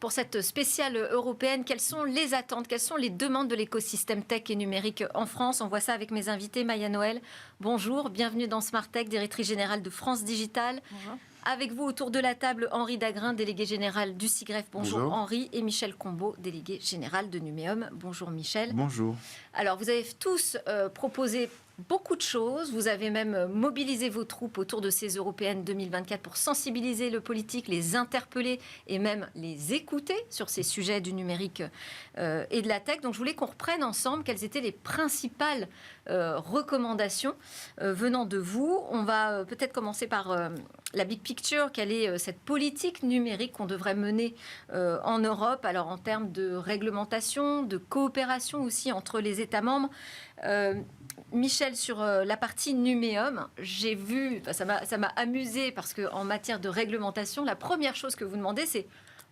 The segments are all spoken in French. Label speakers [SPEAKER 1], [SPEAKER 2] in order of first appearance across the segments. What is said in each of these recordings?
[SPEAKER 1] pour cette spéciale européenne. Quelles sont les attentes, quelles sont les demandes de l'écosystème tech et numérique en France? On voit ça avec mes invités. Maya Noël, bonjour, bienvenue dans Smart Tech, directrice générale de France Digital. Bonjour. Avec vous, autour de la table, Henri Dagrin, délégué général du SIGREF. Bonjour Henri. Et Michel Combeau, délégué général de Numéum. Bonjour Michel.
[SPEAKER 2] Bonjour.
[SPEAKER 1] Alors, vous avez tous proposé beaucoup de choses. Vous avez même mobilisé vos troupes autour de ces européennes 2024 pour sensibiliser le politique, les interpeller et même les écouter sur ces sujets du numérique et de la tech. Donc, je voulais qu'on reprenne ensemble quelles étaient les principales recommandations venant de vous. On va peut-être commencer par la big picture. Quelle est cette politique numérique qu'on devrait mener en Europe? Alors, en termes de réglementation, de coopération aussi entre les États membres. Michel, sur la partie Numéum, j'ai vu, ça m'a amusé parce qu'en matière de réglementation, la première chose que vous demandez, c'est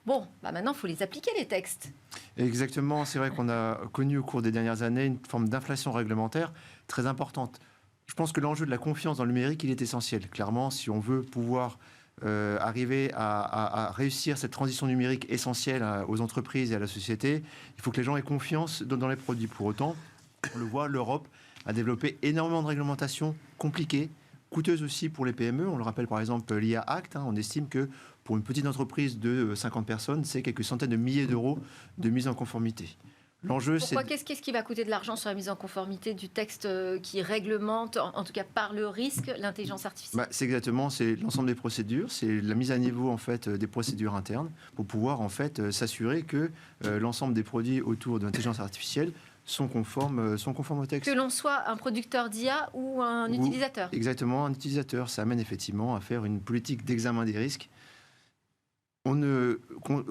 [SPEAKER 1] bon, maintenant, il faut les appliquer, les textes.
[SPEAKER 2] Exactement, c'est vrai qu'on a connu au cours des dernières années une forme d'inflation réglementaire très importante. Je pense que l'enjeu de la confiance dans le numérique, il est essentiel. Clairement, si on veut pouvoir arriver à réussir cette transition numérique essentielle aux entreprises et à la société, il faut que les gens aient confiance dans les produits. Pour autant, on le voit, l'Europe a développé énormément de réglementations compliquées, coûteuses aussi pour les PME. On le rappelle par exemple l'IA Act. On estime que pour une petite entreprise de 50 personnes, c'est quelques centaines de milliers d'euros de mise en conformité. L'enjeu,
[SPEAKER 1] pourquoi, qu'est-ce qui va coûter de l'argent sur la mise en conformité du texte qui réglemente, en tout cas par le risque, l'intelligence artificielle?
[SPEAKER 2] C'est exactement, c'est l'ensemble des procédures, c'est la mise à niveau en fait des procédures internes pour pouvoir en fait s'assurer que l'ensemble des produits autour de l'intelligence artificielle sont conformes au texte.
[SPEAKER 1] Que l'on soit un producteur d'IA ou un utilisateur.
[SPEAKER 2] Exactement, un utilisateur. Ça amène effectivement à faire une politique d'examen des risques. On ne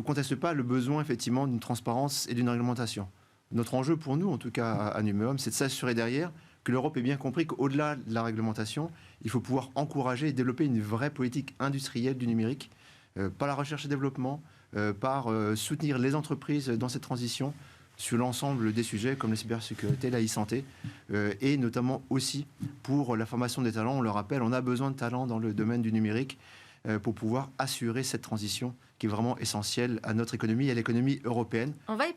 [SPEAKER 2] conteste pas le besoin effectivement d'une transparence et d'une réglementation. Notre enjeu pour nous, en tout cas à Numéum, c'est de s'assurer derrière que l'Europe ait bien compris qu'au-delà de la réglementation, il faut pouvoir encourager et développer une vraie politique industrielle du numérique, par la recherche et développement, par soutenir les entreprises dans cette transition sur l'ensemble des sujets comme la cybersécurité, la e-santé, et notamment aussi pour la formation des talents. On le rappelle, on a besoin de talents dans le domaine du numérique pour pouvoir assurer cette transition qui est vraiment essentielle à notre économie et à l'économie européenne.
[SPEAKER 1] On va en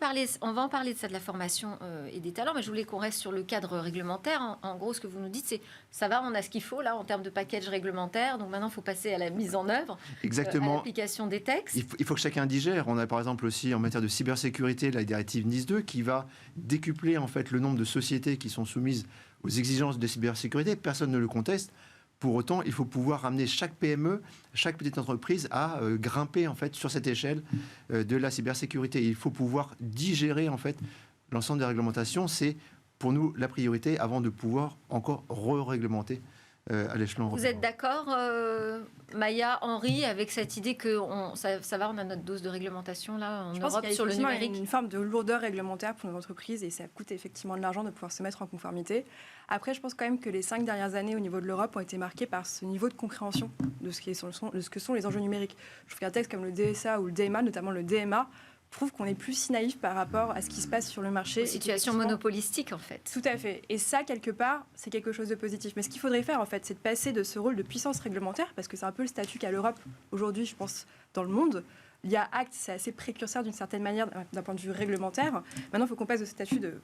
[SPEAKER 1] parler de ça, de la formation et des talents, mais je voulais qu'on reste sur le cadre réglementaire. En gros, ce que vous nous dites, c'est ça va, on a ce qu'il faut là en termes de package réglementaire, donc maintenant il faut passer à la mise en œuvre,
[SPEAKER 2] exactement.
[SPEAKER 1] À l'application des textes.
[SPEAKER 2] Il faut que chacun digère. On a par exemple aussi en matière de cybersécurité la directive NIS 2 qui va décupler en fait le nombre de sociétés qui sont soumises aux exigences de cybersécurité. Personne ne le conteste. Pour autant, il faut pouvoir ramener chaque PME, chaque petite entreprise à grimper en fait sur cette échelle de la cybersécurité. Il faut pouvoir digérer en fait l'ensemble des réglementations. C'est pour nous la priorité avant de pouvoir encore re-réglementer à l'échelon européen.
[SPEAKER 1] Vous êtes d'accord, Maya, Henri, avec cette idée que ça va, on a notre dose de réglementation là en Europe sur le numérique?
[SPEAKER 3] Il y a une forme de lourdeur réglementaire pour nos entreprises et ça coûte effectivement de l'argent de pouvoir se mettre en conformité. Après, je pense quand même que les 5 dernières années au niveau de l'Europe ont été marquées par ce niveau de compréhension de ce que sont les enjeux numériques. Je trouve qu'un texte comme le DSA ou le DMA, notamment le DMA, prouve qu'on est plus si naïf par rapport à ce qui se passe sur le marché.
[SPEAKER 1] Situation monopolistique, en fait.
[SPEAKER 3] Tout à fait. Et ça, quelque part, c'est quelque chose de positif. Mais ce qu'il faudrait faire, en fait, c'est de passer de ce rôle de puissance réglementaire, parce que c'est un peu le statut qu'a l'Europe aujourd'hui, je pense, dans le monde. L'IA Act, c'est assez précurseur d'une certaine manière d'un point de vue réglementaire. Maintenant, il faut qu'on passe de ce statut de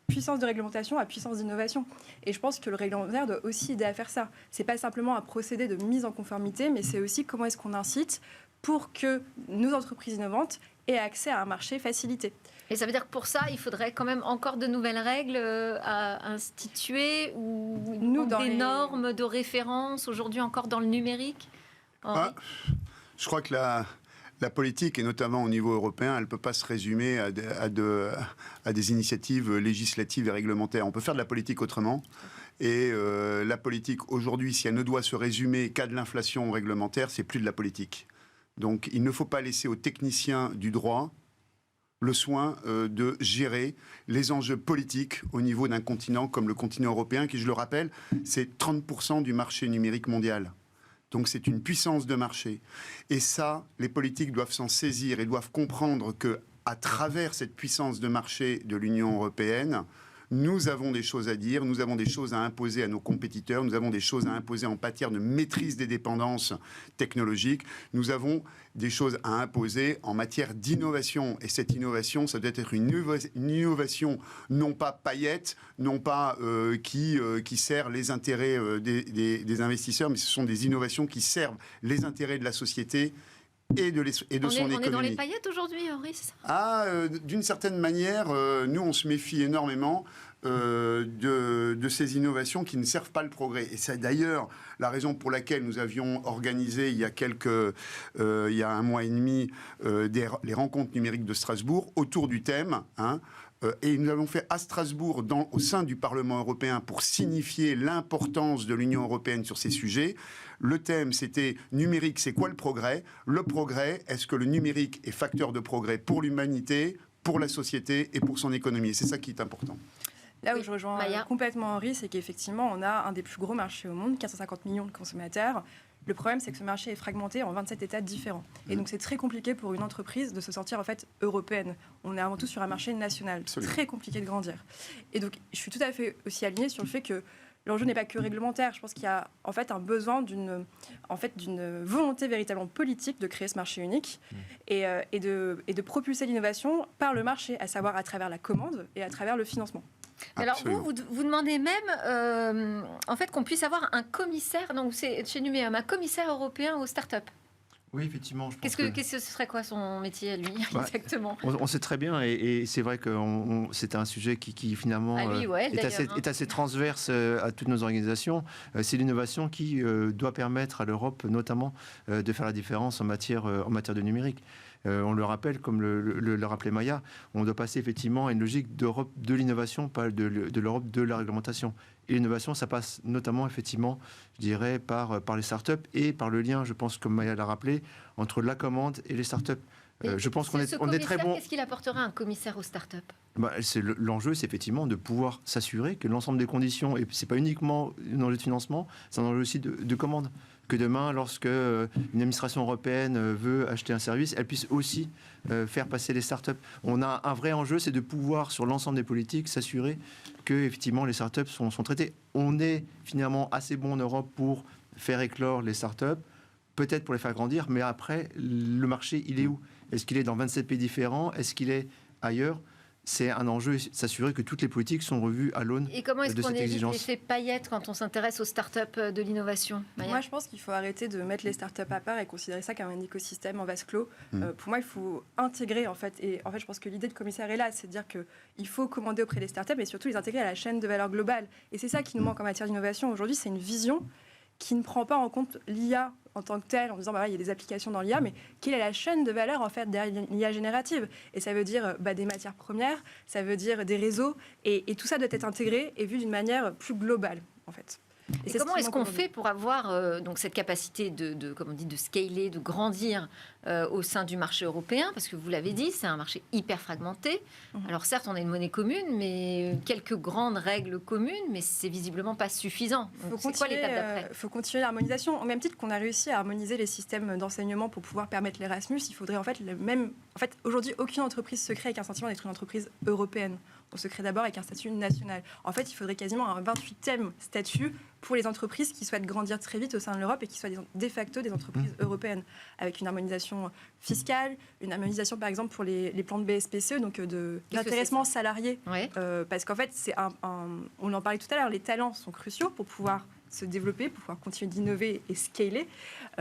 [SPEAKER 3] puissance de réglementation à puissance d'innovation. Et je pense que le réglementaire doit aussi aider à faire ça. C'est pas simplement un procédé de mise en conformité, mais c'est aussi comment est-ce qu'on incite pour que nos entreprises innovantes aient accès à un marché facilité.
[SPEAKER 1] Et ça veut dire que pour ça, il faudrait quand même encore de nouvelles règles à instituer ou des normes de référence aujourd'hui encore dans le numérique?
[SPEAKER 4] Je crois que la politique, et notamment au niveau européen, elle ne peut pas se résumer à des initiatives législatives et réglementaires. On peut faire de la politique autrement. Et la politique, aujourd'hui, si elle ne doit se résumer qu'à de l'inflation réglementaire, c'est plus de la politique. Donc, il ne faut pas laisser aux techniciens du droit le soin de gérer les enjeux politiques au niveau d'un continent comme le continent européen, qui, je le rappelle, c'est 30% du marché numérique mondial. Donc c'est une puissance de marché. Et ça, les politiques doivent s'en saisir et doivent comprendre qu'à travers cette puissance de marché de l'Union européenne, Nous avons des choses à dire, nous avons des choses à imposer à nos compétiteurs, nous avons des choses à imposer en matière de maîtrise des dépendances technologiques, nous avons des choses à imposer en matière d'innovation. Et cette innovation, ça doit être une innovation non pas paillette, non pas qui sert les intérêts des investisseurs, mais ce sont des innovations qui servent les intérêts de la société et de son économie.
[SPEAKER 1] On est dans les paillettes aujourd'hui, Henri, c'est ça ?
[SPEAKER 4] D'une certaine manière, nous, on se méfie énormément de ces innovations qui ne servent pas le progrès. Et c'est d'ailleurs la raison pour laquelle nous avions organisé il y a un mois et demi les rencontres numériques de Strasbourg autour du thème. Et nous avons fait à Strasbourg, au sein du Parlement européen, pour signifier l'importance de l'Union européenne sur ces sujets. Le thème, c'était numérique, c'est quoi le progrès ? Le progrès, est-ce que le numérique est facteur de progrès pour l'humanité, pour la société et pour son économie ? Et c'est ça qui est important.
[SPEAKER 3] Là où je rejoins complètement Henri, c'est qu'effectivement, on a un des plus gros marchés au monde, 450 millions de consommateurs. Le problème, c'est que ce marché est fragmenté en 27 États différents. Et donc, c'est très compliqué pour une entreprise de se sentir en fait européenne. On est avant tout sur un marché national. C'est très compliqué de grandir. Et donc, je suis tout à fait aussi alignée sur le fait que l'enjeu n'est pas que réglementaire. Je pense qu'il y a en fait un besoin d'une volonté véritablement politique de créer ce marché unique et de propulser l'innovation par le marché, à savoir à travers la commande et à travers le financement.
[SPEAKER 1] Alors vous demandez même en fait qu'on puisse avoir un commissaire, donc c'est chez Numéum, un commissaire européen aux startups.
[SPEAKER 2] Oui, effectivement.
[SPEAKER 1] Qu'est-ce que ce serait quoi son métier, lui, exactement ?
[SPEAKER 2] On sait très bien, et c'est vrai que c'est un sujet qui finalement est assez transverse à toutes nos organisations. C'est l'innovation qui doit permettre à l'Europe, notamment, de faire la différence en matière de numérique. On le rappelle, comme le rappelait Maya, on doit passer effectivement à une logique d'Europe de l'innovation, pas de l'Europe de la réglementation. Et l'innovation, ça passe notamment, effectivement, je dirais, par les startups et par le lien, je pense, comme Maya l'a rappelé, entre la commande et les startups. Je pense qu'on est très bon.
[SPEAKER 1] Qu'est-ce qu'il apportera un commissaire aux startups ?
[SPEAKER 2] L'enjeu, c'est effectivement de pouvoir s'assurer que l'ensemble des conditions, et ce n'est pas uniquement un enjeu de financement, c'est un enjeu aussi de commande. Que demain, lorsque une administration européenne veut acheter un service, elle puisse aussi faire passer les startups. On a un vrai enjeu, c'est de pouvoir, sur l'ensemble des politiques, s'assurer que effectivement les startups sont traitées. On est finalement assez bon en Europe pour faire éclore les startups, peut-être pour les faire grandir, mais après, le marché, il est où ? Est-ce qu'il est dans 27 pays différents ? Est-ce qu'il est ailleurs ? C'est un enjeu, s'assurer que toutes les politiques sont revues à l'aune de cette exigence.
[SPEAKER 1] Et comment est-ce qu'on évite l'effet paillette quand on s'intéresse aux startups de l'innovation ?
[SPEAKER 3] Moi, je pense qu'il faut arrêter de mettre les startups à part et considérer ça comme un écosystème en vase clos. Pour moi, il faut intégrer, en fait. Et en fait, je pense que l'idée de commissaire est là, c'est de dire qu'il faut commander auprès des startups et surtout les intégrer à la chaîne de valeur globale. Et c'est ça qui nous manque en matière d'innovation. Aujourd'hui, c'est une vision qui ne prend pas en compte l'IA en tant que telle, en disant il y a des applications dans l'IA, mais quelle est la chaîne de valeur en fait derrière l'IA générative ? Et ça veut dire des matières premières, ça veut dire des réseaux, et tout ça doit être intégré et vu d'une manière plus globale en fait.
[SPEAKER 1] Et comment est-ce qu'on fait pour avoir donc cette capacité de scaler, de grandir au sein du marché européen ? Parce que vous l'avez dit, c'est un marché hyper fragmenté. Alors certes, on a une monnaie commune, mais quelques grandes règles communes, mais c'est visiblement pas suffisant. C'est quoi l'étape d'après ?
[SPEAKER 3] Il faut continuer l'harmonisation. Au même titre qu'on a réussi à harmoniser les systèmes d'enseignement pour pouvoir permettre l'Erasmus, il faudrait en fait aujourd'hui, aucune entreprise se crée avec un sentiment d'être une entreprise européenne. On se crée d'abord avec un statut national. En fait, il faudrait quasiment un 28e statut pour les entreprises qui souhaitent grandir très vite au sein de l'Europe et qui soient de facto des entreprises européennes, avec une harmonisation fiscale, une harmonisation par exemple pour les plans de BSPCE, donc d'intéressement salarié. Parce qu'en fait, on en parlait tout à l'heure, les talents sont cruciaux pour pouvoir se développer, pour pouvoir continuer d'innover et scaler.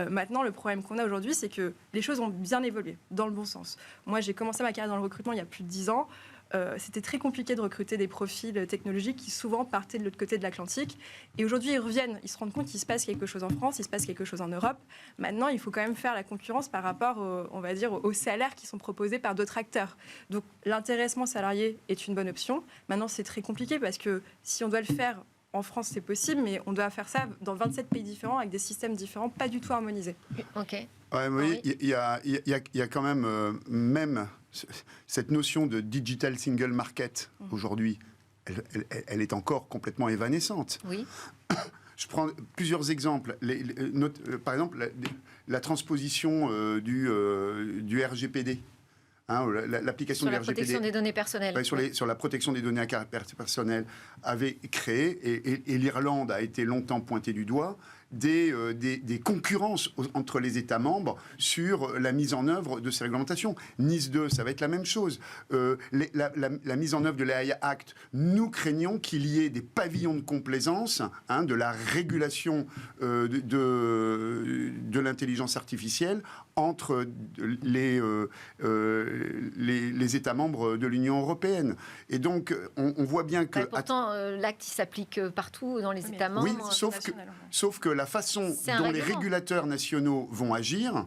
[SPEAKER 3] Maintenant, le problème qu'on a aujourd'hui, c'est que les choses ont bien évolué, dans le bon sens. Moi, j'ai commencé ma carrière dans le recrutement il y a plus de 10 ans. C'était très compliqué de recruter des profils technologiques qui souvent partaient de l'autre côté de l'Atlantique. Et aujourd'hui, ils reviennent, ils se rendent compte qu'il se passe quelque chose en France, il se passe quelque chose en Europe. Maintenant, il faut quand même faire la concurrence par rapport, aux salaires qui sont proposés par d'autres acteurs. Donc, l'intéressement salarié est une bonne option. Maintenant, c'est très compliqué parce que si on doit le faire en France, c'est possible, mais on doit faire ça dans 27 pays différents avec des systèmes différents, pas du tout harmonisés.
[SPEAKER 1] Ok.
[SPEAKER 4] Ouais, oui, il y a quand même cette notion de digital single market aujourd'hui, elle est encore complètement évanescente.
[SPEAKER 1] Oui.
[SPEAKER 4] Je prends plusieurs exemples. Par exemple, la transposition du RGPD. l'application
[SPEAKER 1] Sur
[SPEAKER 4] du
[SPEAKER 1] la
[SPEAKER 4] RGPD.
[SPEAKER 1] protection des données personnelles.
[SPEAKER 4] Ouais, sur la protection des données à caractère personnel avait créé, et l'Irlande a été longtemps pointée du doigt, des concurrences entre les États membres sur la mise en œuvre de ces réglementations. Nice 2, ça va être la même chose. La mise en œuvre de l'AI Act, nous craignons qu'il y ait des pavillons de complaisance de la régulation de l'intelligence artificielle entre les États membres de l'Union européenne. Et donc, on voit bien que...
[SPEAKER 1] Pourtant, l'acte, il s'applique partout dans les États membres.
[SPEAKER 4] Oui, sauf que la façon dont les régulateurs nationaux vont agir,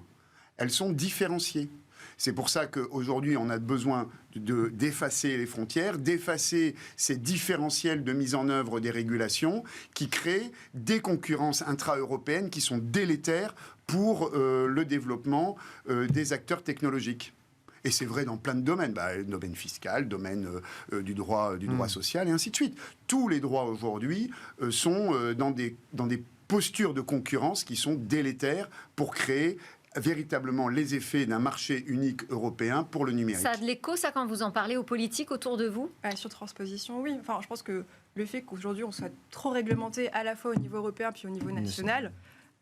[SPEAKER 4] elles sont différenciées. C'est pour ça qu'aujourd'hui, on a besoin d'effacer les frontières, d'effacer ces différentiels de mise en œuvre des régulations qui créent des concurrences intra-européennes qui sont délétères pour le développement des acteurs technologiques. Et c'est vrai dans plein de domaines, domaine fiscal, domaine du droit social, et ainsi de suite. Tous les droits aujourd'hui sont dans des postures de concurrence qui sont délétères pour créer véritablement les effets d'un marché unique européen pour le numérique.
[SPEAKER 1] Ça a de l'écho, ça, quand vous en parlez aux politiques autour de vous ?
[SPEAKER 3] Sur transposition, oui. Enfin, je pense que le fait qu'aujourd'hui on soit trop réglementé à la fois au niveau européen puis au niveau national,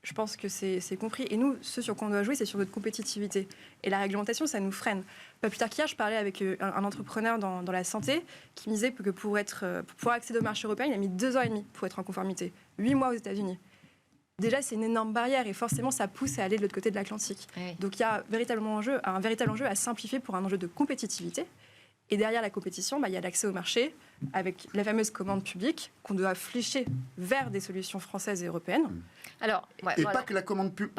[SPEAKER 3] je pense que c'est compris. Et nous, ce sur quoi on doit jouer, c'est sur notre compétitivité. Et la réglementation, ça nous freine. Pas plus tard qu'hier, je parlais avec un entrepreneur dans la santé qui me disait que pour pouvoir accéder au marché européen, il a mis 2 ans et demi pour être en conformité. 8 mois aux États-Unis. Déjà, c'est une énorme barrière et forcément, ça pousse à aller de l'autre côté de l'Atlantique. Oui. Donc, il y a un véritable enjeu à simplifier pour un enjeu de compétitivité. Et derrière la compétition, il y a l'accès au marché avec la fameuse commande publique qu'on doit flécher vers des solutions françaises et européennes.
[SPEAKER 1] Alors,
[SPEAKER 4] pas que la commande publique.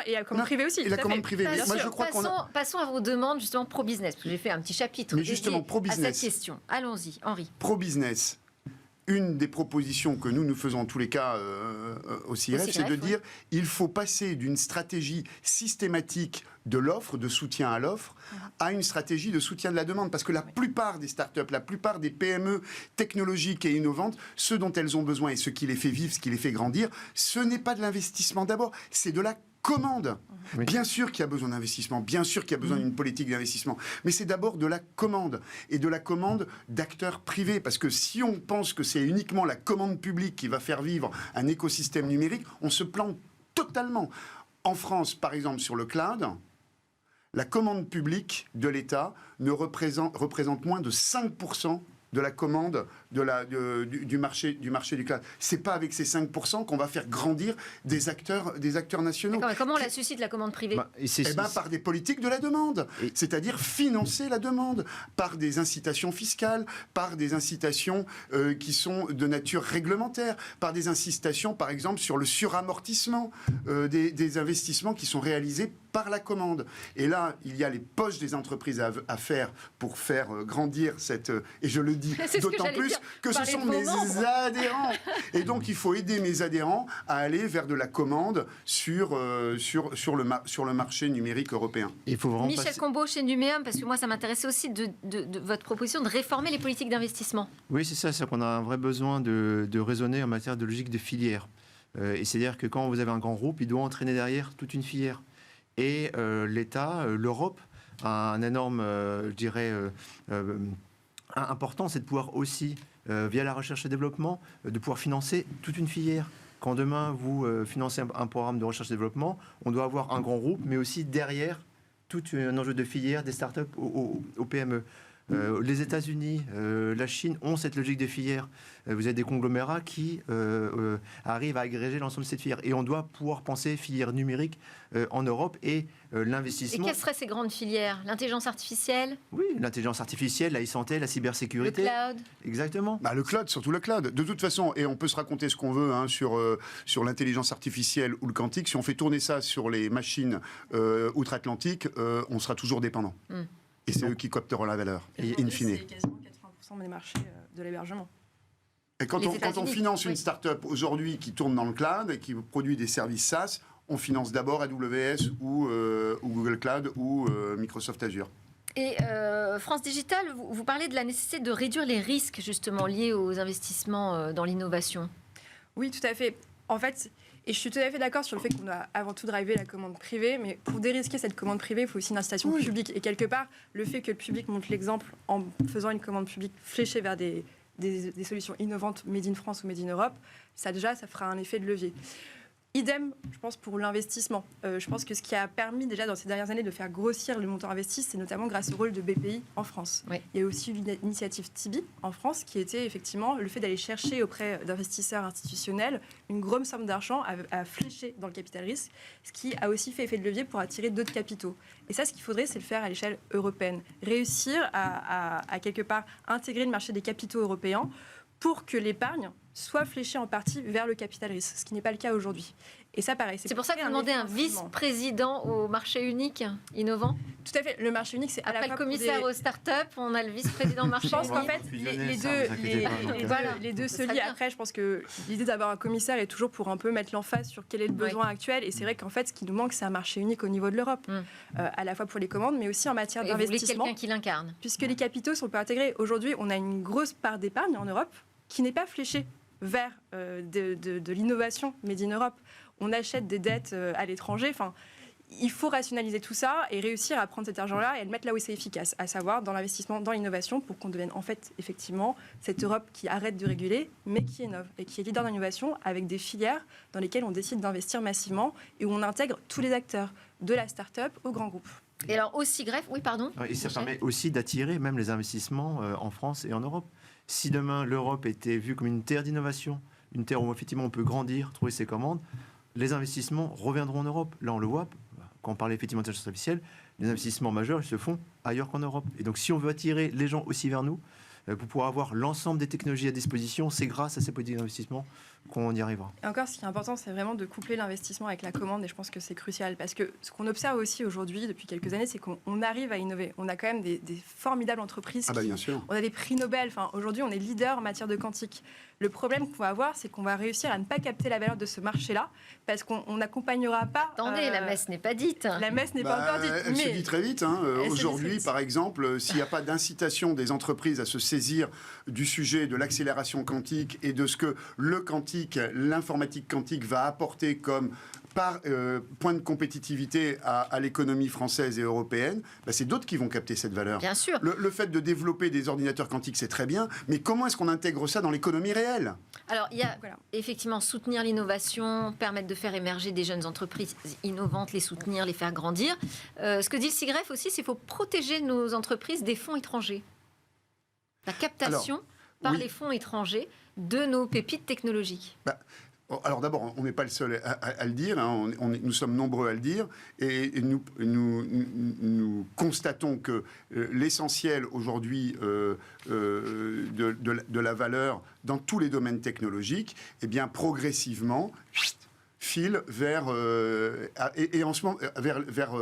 [SPEAKER 3] Et la commande privée aussi.
[SPEAKER 4] Et la commande privée.
[SPEAKER 1] Moi, je crois passons à vos demandes, justement, pro-business. Parce que j'ai fait un petit chapitre dédié à cette question. Allons-y, Henri.
[SPEAKER 4] Pro-business. Une des propositions que nous faisons en tous les cas au CIREF, c'est de dire il faut passer d'une stratégie systématique de l'offre, de soutien à l'offre, à une stratégie de soutien de la demande. Parce que la plupart des startups, la plupart des PME technologiques et innovantes, ce dont elles ont besoin et ce qui les fait vivre, ce qui les fait grandir, ce n'est pas de l'investissement d'abord, c'est de la commande. Oui. Bien sûr qu'il y a besoin d'investissement, bien sûr qu'il y a besoin d'une politique d'investissement, mais c'est d'abord de la commande, et de la commande d'acteurs privés, parce que si on pense que c'est uniquement la commande publique qui va faire vivre un écosystème numérique, on se plante totalement. En France, par exemple, sur le cloud, la commande publique de l'État représente moins de 5% de la commande du marché du cloud. C'est pas avec ces 5% qu'on va faire grandir des acteurs nationaux.
[SPEAKER 1] Mais comment on la suscite, la commande privée ?
[SPEAKER 4] Par des politiques de la demande, c'est-à-dire financer la demande, par des incitations fiscales, par des incitations qui sont de nature réglementaire, par des incitations, par exemple, sur le suramortissement des investissements qui sont réalisés par la commande. Et là, il y a les poches des entreprises à faire pour faire grandir cette... Et je le dis d'autant plus que ce sont mes adhérents. Et donc, il faut aider mes adhérents à aller vers de la commande sur le marché numérique européen.
[SPEAKER 1] Michel Combeau chez Numéum, parce que moi, ça m'intéressait aussi de votre proposition de réformer les politiques d'investissement.
[SPEAKER 2] Oui, c'est ça. C'est qu'on a un vrai besoin de raisonner en matière de logique de filière. Et c'est-à-dire que quand vous avez un grand groupe, il doit entraîner derrière toute une filière. Et l'État, l'Europe, a un énorme, important, c'est de pouvoir aussi, via la recherche et développement, de pouvoir financer toute une filière. Quand demain, vous financez un programme de recherche et développement, on doit avoir un grand groupe, mais aussi derrière, tout un enjeu de filière, des startups aux PME. Les États-Unis, la Chine ont cette logique de filière. Vous avez des conglomérats qui arrivent à agréger l'ensemble de cette filière. Et on doit pouvoir penser filière numérique en Europe et l'investissement.
[SPEAKER 1] Et quelles seraient ces grandes filières ? L'intelligence artificielle ?
[SPEAKER 2] Oui, l'intelligence artificielle, la e-santé, la cybersécurité.
[SPEAKER 1] Le cloud ?
[SPEAKER 2] Exactement.
[SPEAKER 4] Le cloud, surtout le cloud. De toute façon, et on peut se raconter ce qu'on veut sur l'intelligence artificielle ou le quantique, si on fait tourner ça sur les machines outre-Atlantique, on sera toujours dépendant. Et c'est eux qui capteront la valeur, in fine.
[SPEAKER 3] C'est quasiment 80% des marchés de l'hébergement.
[SPEAKER 4] Et quand on finance une start-up aujourd'hui qui tourne dans le cloud et qui produit des services SaaS, on finance d'abord AWS ou Google Cloud ou Microsoft Azure.
[SPEAKER 1] Et France Digital, vous parlez de la nécessité de réduire les risques justement liés aux investissements dans l'innovation.
[SPEAKER 3] Oui, tout à fait. En fait, Et je suis tout à fait d'accord sur le fait qu'on doit avant tout driver la commande privée, mais pour dérisquer cette commande privée, il faut aussi une incitation publique. Et quelque part, le fait que le public montre l'exemple en faisant une commande publique fléchée vers des solutions innovantes made in France ou made in Europe, ça fera un effet de levier. Idem, je pense, pour l'investissement. Je pense que ce qui a permis déjà dans ces dernières années de faire grossir le montant investi, c'est notamment grâce au rôle de BPI en France.
[SPEAKER 1] Oui.
[SPEAKER 3] Il y a aussi l'initiative Tibi en France, qui était effectivement le fait d'aller chercher auprès d'investisseurs institutionnels une grosse somme d'argent à flécher dans le capital risque, ce qui a aussi fait effet de levier pour attirer d'autres capitaux. Et ça, ce qu'il faudrait, c'est le faire à l'échelle européenne. Réussir à quelque part intégrer le marché des capitaux européens pour que l'épargne soit fléchée en partie vers le capital risque, ce qui n'est pas le cas aujourd'hui. Et ça, pareil.
[SPEAKER 1] C'est pour ça que vous demandez un vice-président au marché unique innovant.
[SPEAKER 3] Tout à fait. Le marché unique, c'est à la
[SPEAKER 1] Après
[SPEAKER 3] fois
[SPEAKER 1] le commissaire aux startups, on a le vice-président marché
[SPEAKER 3] Je pense qu'en
[SPEAKER 1] unique.
[SPEAKER 3] fait, les deux se lient. Après, je pense que l'idée d'avoir un commissaire est toujours pour un peu mettre l'emphase sur quel est le besoin actuel. Et c'est vrai qu'en fait, ce qui nous manque, c'est un marché unique au niveau de l'Europe, à la fois pour les commandes, mais aussi en matière d'investissement.
[SPEAKER 1] Vous voulez quelqu'un qui l'incarne.
[SPEAKER 3] Puisque les capitaux sont pas intégrés. Aujourd'hui, on a une grosse part d'épargne en Europe qui n'est pas fléchée vers de l'innovation made in Europe. On achète des dettes à l'étranger. Enfin, il faut rationaliser tout ça et réussir à prendre cet argent-là et le mettre là où c'est efficace, à savoir dans l'investissement, dans l'innovation, pour qu'on devienne en fait effectivement cette Europe qui arrête de réguler, mais qui innove et qui est leader d'innovation avec des filières dans lesquelles on décide d'investir massivement et où on intègre tous les acteurs, de la start-up au grand groupe.
[SPEAKER 1] Et alors aussi greffe, oui pardon.
[SPEAKER 2] Et ça permet aussi d'attirer même les investissements en France et en Europe. Si demain l'Europe était vue comme une terre d'innovation, une terre où effectivement on peut grandir, trouver ses commandes, les investissements reviendront en Europe. Là on le voit, quand on parle effectivement d'intelligence artificielle, les investissements majeurs ils se font ailleurs qu'en Europe. Et donc si on veut attirer les gens aussi vers nous, pour pouvoir avoir l'ensemble des technologies à disposition, c'est grâce à ces politiques d'investissement qu'on y arrivera.
[SPEAKER 3] Et encore, ce qui est important, c'est vraiment de coupler l'investissement avec la commande, et je pense que c'est crucial, parce que ce qu'on observe aussi aujourd'hui, depuis quelques années, c'est qu'on arrive à innover. On a quand même des formidables entreprises.
[SPEAKER 4] Bien sûr.
[SPEAKER 3] On a des prix Nobel. Enfin, aujourd'hui, on est leader en matière de quantique. Le problème qu'on va avoir, c'est qu'on va réussir à ne pas capter la valeur de ce marché-là, parce qu'on n'accompagnera pas...
[SPEAKER 1] Attendez, la messe n'est pas dite.
[SPEAKER 3] La messe n'est pas encore dite.
[SPEAKER 4] Elle se dit très vite. Aujourd'hui, par exemple, s'il n'y a pas d'incitation des entreprises à se saisir du sujet de l'accélération quantique et de ce que le quantique, l'informatique quantique va apporter comme point de compétitivité à l'économie française et européenne, c'est d'autres qui vont capter cette valeur.
[SPEAKER 1] Bien sûr.
[SPEAKER 4] Le fait de développer des ordinateurs quantiques, c'est très bien, mais comment est-ce qu'on intègre ça dans l'économie réelle ?
[SPEAKER 1] Alors, il y a effectivement soutenir l'innovation, permettre de faire émerger des jeunes entreprises innovantes, les soutenir, les faire grandir. Ce que dit le SIGREF aussi, c'est qu'il faut protéger nos entreprises des fonds étrangers. La captation par les fonds étrangers de nos pépites technologiques.
[SPEAKER 4] Alors d'abord, on n'est pas le seul à le dire, nous sommes nombreux à le dire, et nous constatons que l'essentiel aujourd'hui de la valeur dans tous les domaines technologiques, progressivement file vers en ce moment vers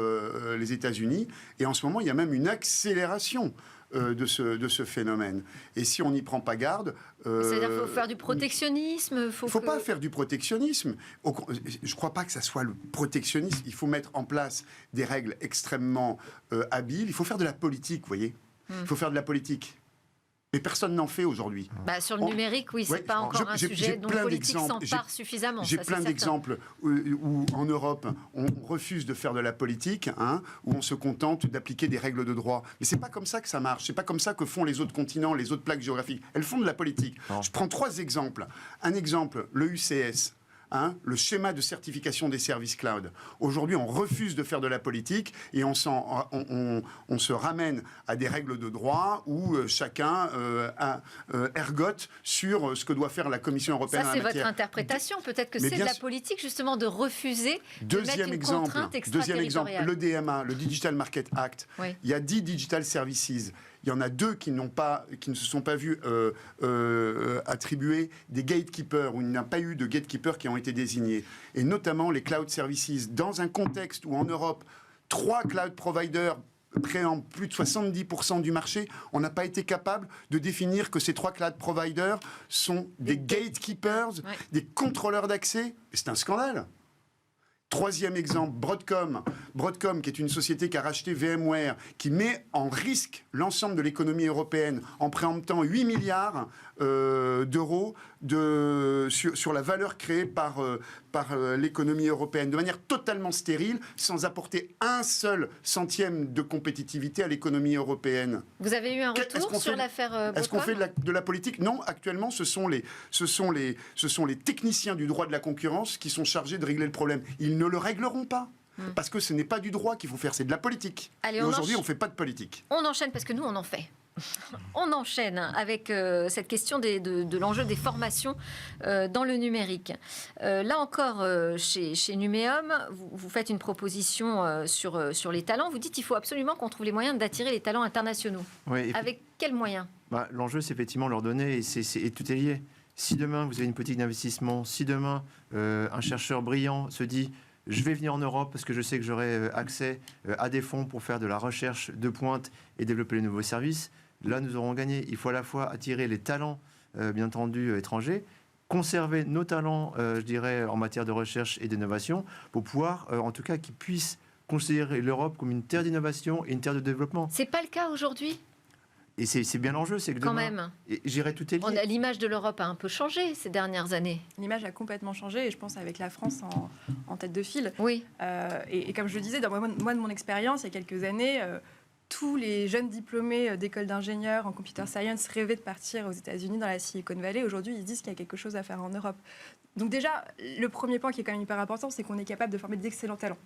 [SPEAKER 4] les États-Unis, et en ce moment il y a même une accélération de ce phénomène. Et si on n'y prend pas garde...
[SPEAKER 1] C'est-à-dire qu'il faut faire du protectionnisme.
[SPEAKER 4] Il ne faut pas faire du protectionnisme. Je ne crois pas que ça soit le protectionnisme. Il faut mettre en place des règles extrêmement habiles. Il faut faire de la politique, vous voyez. Il faut faire de la politique. Mais personne n'en fait aujourd'hui.
[SPEAKER 1] Sur le numérique, oui, c'est pas encore un sujet dont le politique s'empare suffisamment.
[SPEAKER 4] J'ai plein d'exemples où en Europe, on refuse de faire de la politique, où on se contente d'appliquer des règles de droit. Mais c'est pas comme ça que ça marche. C'est pas comme ça que font les autres continents, les autres plaques géographiques. Elles font de la politique. Non. Je prends 3 exemples. Un exemple, le UCS. Le schéma de certification des services cloud. Aujourd'hui, on refuse de faire de la politique et on se ramène à des règles de droit où chacun ergote sur ce que doit faire la Commission européenne en la matière.
[SPEAKER 1] Ça, c'est votre interprétation. Peut-être que c'est de la politique, justement, de refuser de mettre une contrainte extraterritoriale. Deuxième exemple,
[SPEAKER 4] le DMA, le Digital Market Act. Oui. Il y a 10 Digital Services. Il y en a 2 qui ne se sont pas vus attribuer des gatekeepers, où il n'y a pas eu de gatekeepers qui ont été désignés. Et notamment les cloud services. Dans un contexte où en Europe, 3 cloud providers créant plus de 70% du marché, on n'a pas été capable de définir que ces 3 cloud providers sont des gatekeepers, des contrôleurs d'accès. C'est un scandale. 3e exemple, Broadcom. Broadcom, qui est une société qui a racheté VMware, qui met en risque l'ensemble de l'économie européenne en préemptant 8 milliards d'euros sur la valeur créée par l'économie européenne, de manière totalement stérile, sans apporter un seul centième de compétitivité à l'économie européenne.
[SPEAKER 1] Vous avez eu un retour sur l'affaire Broadcom ?
[SPEAKER 4] Est-ce qu'on fait de la politique ? Non, actuellement, ce sont les techniciens du droit de la concurrence qui sont chargés de régler le problème. Ils ne le régleront pas. Parce que ce n'est pas du droit qu'il faut faire, c'est de la politique.
[SPEAKER 1] Allez,
[SPEAKER 4] et aujourd'hui, on ne fait pas de politique.
[SPEAKER 1] On enchaîne parce que nous, on en fait. On enchaîne avec cette question de l'enjeu des formations dans le numérique. Là encore, chez Numéum, vous faites une proposition sur les talents. Vous dites qu'il faut absolument qu'on trouve les moyens d'attirer les talents internationaux.
[SPEAKER 2] Oui,
[SPEAKER 1] avec quels moyens ?
[SPEAKER 2] L'enjeu, c'est effectivement leur donner, et tout est lié. Si demain, vous avez une politique d'investissement, si demain, un chercheur brillant se dit « je vais venir en Europe parce que je sais que j'aurai accès à des fonds pour faire de la recherche de pointe et développer les nouveaux services », là, nous aurons gagné. Il faut à la fois attirer les talents, bien entendu, étrangers, conserver nos talents, je dirais, en matière de recherche et d'innovation, pour pouvoir, en tout cas, qu'ils puissent considérer l'Europe comme une terre d'innovation et une terre de développement.
[SPEAKER 1] C'est pas le cas aujourd'hui ?
[SPEAKER 2] Et c'est bien l'enjeu, c'est que demain...
[SPEAKER 1] Quand même.
[SPEAKER 2] J'irai tout est lié.
[SPEAKER 1] L'image de l'Europe a un peu changé ces dernières années.
[SPEAKER 3] L'image a complètement changé, et je pense avec la France en tête de file.
[SPEAKER 1] Oui.
[SPEAKER 3] Et comme je le disais, moi, de mon expérience, il y a quelques années... tous les jeunes diplômés d'écoles d'ingénieurs en computer science rêvaient de partir aux États-Unis dans la Silicon Valley. Aujourd'hui, ils se disent qu'il y a quelque chose à faire en Europe. Donc déjà, le premier point qui est quand même hyper important, c'est qu'on est capable de former d'excellents talents.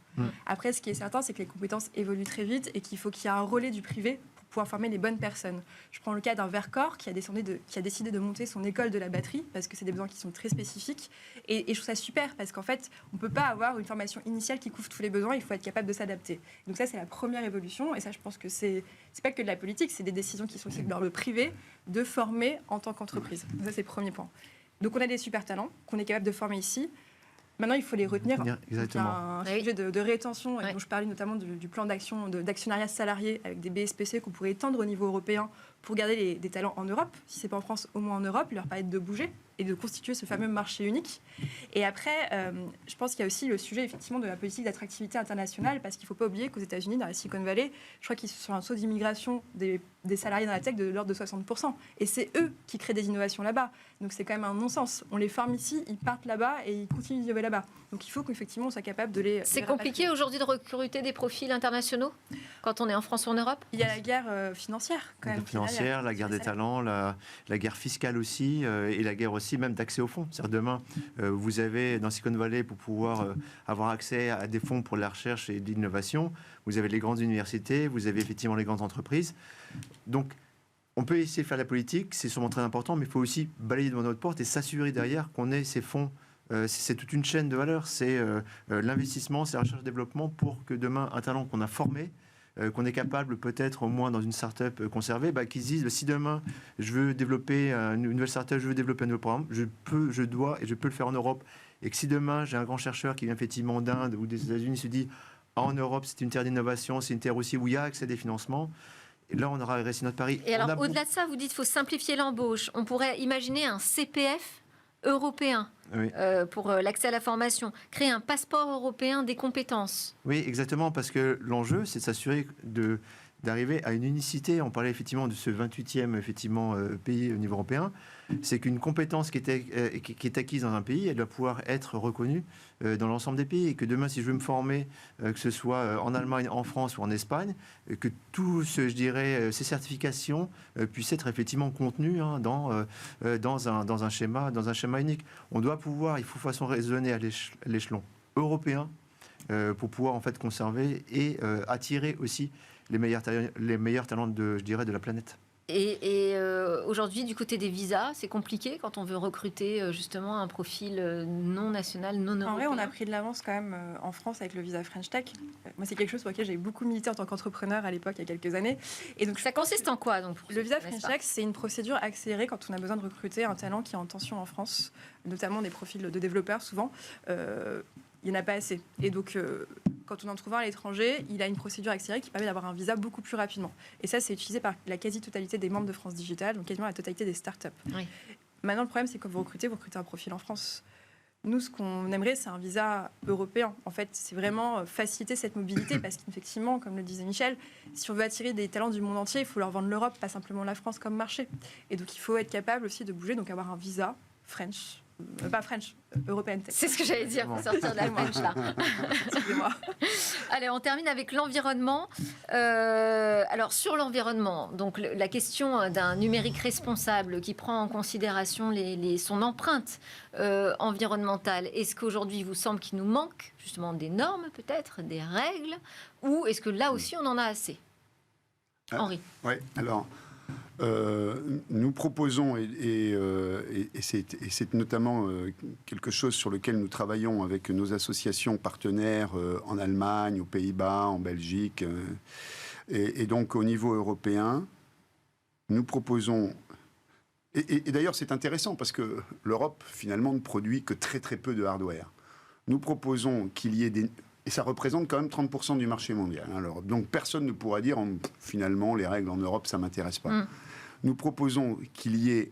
[SPEAKER 3] Après, ce qui est certain, c'est que les compétences évoluent très vite et qu'il faut qu'il y ait un relais du privé pour pouvoir former les bonnes personnes. Je prends le cas d'un Vercors qui a décidé de monter son école de la batterie parce que c'est des besoins qui sont très spécifiques. Et je trouve ça super parce qu'en fait, on ne peut pas avoir une formation initiale qui couvre tous les besoins, il faut être capable de s'adapter. Donc ça, c'est la première évolution. Et ça, je pense que c'est pas que de la politique, c'est des décisions qui sont aussi dans le privé de former en tant qu'entreprise. Donc ça, c'est le premier point. Donc on a des super talents qu'on est capable de former ici. Maintenant, il faut les retenir.
[SPEAKER 2] Exactement.
[SPEAKER 3] Il y a un sujet de rétention, dont je parlais notamment du plan d'actionnariat salarié avec des BSPC qu'on pourrait étendre au niveau européen pour garder des talents en Europe. Si ce n'est pas en France, au moins en Europe, leur permettre de bouger et de constituer ce fameux marché unique. Et après, je pense qu'il y a aussi le sujet effectivement de la politique d'attractivité internationale, parce qu'il ne faut pas oublier qu'aux États-Unis, dans la Silicon Valley, je crois qu'ils sont sur un taux d'immigration des salariés dans la tech de l'ordre de 60%. Et c'est eux qui créent des innovations là-bas. Donc c'est quand même un non-sens. On les forme ici, ils partent là-bas et ils continuent d'innover là-bas. Donc il faut qu'effectivement on soit capable de les...
[SPEAKER 1] C'est compliqué aujourd'hui de recruter des profils internationaux quand on est en France ou en Europe ?
[SPEAKER 3] Il y a la guerre financière quand même.
[SPEAKER 2] La guerre des talents, la guerre fiscale aussi, et la guerre aussi même d'accès aux fonds. C'est-à-dire demain, vous avez dans Silicon Valley, pour pouvoir avoir accès à des fonds pour la recherche et l'innovation, vous avez les grandes universités, vous avez effectivement les grandes entreprises. Donc, on peut essayer de faire de la politique, c'est sûrement très important, mais il faut aussi balayer devant notre porte et s'assurer derrière qu'on ait ces fonds. C'est toute une chaîne de valeur, c'est l'investissement, c'est la recherche-développement pour que demain, un talent qu'on a formé, qu'on est capable peut-être au moins dans une start-up conservée, qu'ils se disent si demain je veux développer une nouvelle start-up, je veux développer un nouveau programme, je dois et je peux le faire en Europe. Et que si demain j'ai un grand chercheur qui vient effectivement d'Inde ou des États-Unis se dit en Europe c'est une terre d'innovation, c'est une terre aussi où il y a accès à des financements. Et là, on aura réussi notre pari.
[SPEAKER 1] Et alors, au-delà de ça, vous dites qu'il faut simplifier l'embauche. On pourrait imaginer un CPF européen pour l'accès à la formation, créer un passeport européen des compétences.
[SPEAKER 2] Oui, exactement, parce que l'enjeu, c'est de s'assurer d'arriver à une unicité. On parlait effectivement de ce 28e pays au niveau européen. C'est qu'une compétence qui est acquise dans un pays, elle doit pouvoir être reconnue dans l'ensemble des pays. Et que demain, si je veux me former, que ce soit en Allemagne, en France ou en Espagne, que tous, ces certifications puissent être effectivement contenues dans un schéma unique. On doit pouvoir, il faut de façon raisonnée à l'échelon européen pour pouvoir en fait conserver et attirer aussi les meilleurs talents de la planète.
[SPEAKER 1] Et aujourd'hui, du côté des visas, c'est compliqué quand on veut recruter justement un profil non national, non européen.
[SPEAKER 3] En vrai, on a pris de l'avance quand même en France avec le visa French Tech. Moi, c'est quelque chose pour lequel j'ai beaucoup milité en tant qu'entrepreneur à l'époque, il y a quelques années. Et donc,
[SPEAKER 1] ça consiste en quoi donc
[SPEAKER 3] le visa French Tech, c'est une procédure accélérée quand on a besoin de recruter un talent qui est en tension en France, notamment des profils de développeurs souvent. Il n'y en a pas assez. Et donc, quand on en trouve un à l'étranger, il a une procédure accélérée qui permet d'avoir un visa beaucoup plus rapidement. Et ça, c'est utilisé par la quasi-totalité des membres de France Digital, donc quasiment la totalité des startups.
[SPEAKER 1] Oui.
[SPEAKER 3] Maintenant, le problème, c'est que quand vous recrutez un profil en France. Nous, ce qu'on aimerait, c'est un visa européen. En fait, c'est vraiment faciliter cette mobilité parce qu'effectivement, comme le disait Michel, si on veut attirer des talents du monde entier, il faut leur vendre l'Europe, pas simplement la France comme marché. Et donc, il faut être capable aussi de bouger, donc avoir un visa French. Pas French, européenne.
[SPEAKER 1] C'est ce que j'allais dire, pour sortir de la French, là.
[SPEAKER 3] Excusez-moi.
[SPEAKER 1] Allez, on termine avec l'environnement. Alors, sur l'environnement, donc la question d'un numérique responsable qui prend en considération son empreinte environnementale, est-ce qu'aujourd'hui, il vous semble qu'il nous manque justement des normes, peut-être, des règles, ou est-ce que là aussi, on en a assez? Henri.
[SPEAKER 4] Oui, alors... nous proposons, et c'est notamment quelque chose sur lequel nous travaillons avec nos associations partenaires en Allemagne, aux Pays-Bas, en Belgique, et donc au niveau européen, nous proposons... Et d'ailleurs, c'est intéressant parce que l'Europe, finalement, ne produit que très très peu de hardware. Nous proposons qu'il y ait des... Et ça représente quand même 30% du marché mondial, hein, l'Europe. Donc personne ne pourra dire, finalement, les règles en Europe, ça ne m'intéresse pas. Nous proposons qu'il y ait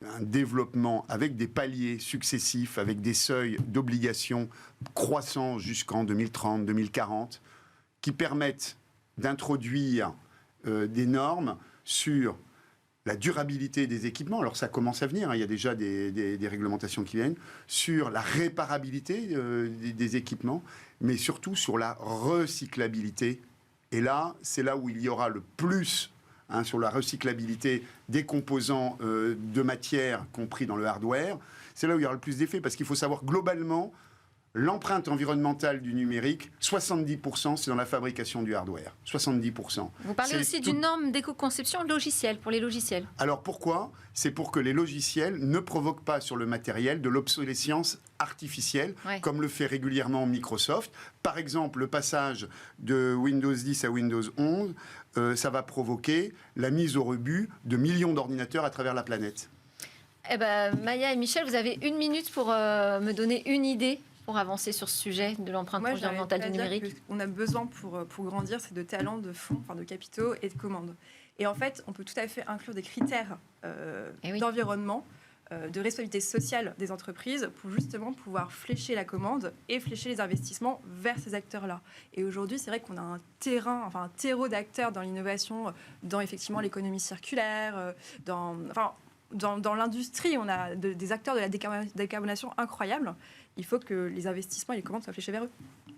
[SPEAKER 4] un développement avec des paliers successifs, avec des seuils d'obligation croissants jusqu'en 2030, 2040, qui permettent d'introduire des normes sur la durabilité des équipements. Alors ça commence à venir, hein, il y a déjà des réglementations qui viennent, sur la réparabilité des équipements, mais surtout sur la recyclabilité. Et là, c'est là où il y aura le plus... sur la recyclabilité des composants de matière compris dans le hardware, c'est là où il y aura le plus d'effet, parce qu'il faut savoir globalement, l'empreinte environnementale du numérique, 70%, c'est dans la fabrication du hardware. 70%.
[SPEAKER 1] Vous parlez aussi d'une norme d'éco-conception logicielle, pour les logiciels.
[SPEAKER 4] Alors pourquoi ? C'est pour que les logiciels ne provoquent pas sur le matériel de l'obsolescence artificielle, comme le fait régulièrement Microsoft. Par exemple, le passage de Windows 10 à Windows 11, ça va provoquer la mise au rebut de millions d'ordinateurs à travers la planète.
[SPEAKER 1] Eh ben, Maya et Michel, vous avez 1 minute pour me donner une idée pour avancer sur ce sujet de l'empreinte environnementale du numérique.
[SPEAKER 3] On a besoin pour grandir, c'est de talents, de fonds, enfin de capitaux et de commandes. Et en fait, on peut tout à fait inclure des critères d'environnement, de responsabilité sociale des entreprises pour justement pouvoir flécher la commande et flécher les investissements vers ces acteurs-là. Et aujourd'hui, c'est vrai qu'on a un terreau d'acteurs dans l'innovation, dans effectivement l'économie circulaire, dans l'industrie, on a des acteurs de la décarbonation incroyables. Il faut que les investissements et les commandes soient fléchés vers eux.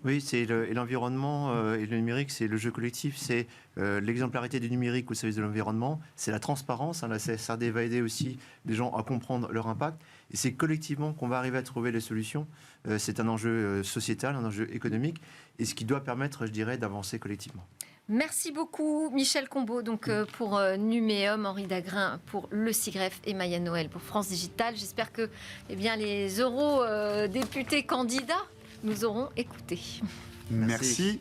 [SPEAKER 2] Oui, c'est l'environnement et le numérique, c'est le jeu collectif, c'est l'exemplarité du numérique au service de l'environnement, c'est la transparence. La CSRD va aider aussi les gens à comprendre leur impact. Et c'est collectivement qu'on va arriver à trouver les solutions. C'est un enjeu sociétal, un enjeu économique, et ce qui doit permettre, je dirais, d'avancer collectivement.
[SPEAKER 1] Merci beaucoup Michel Combeau donc, pour Numéum, Henri Dagrin pour le SIGREF et Maya Noël pour France Digital. J'espère que les eurodéputés candidats nous auront écoutés.
[SPEAKER 4] Merci.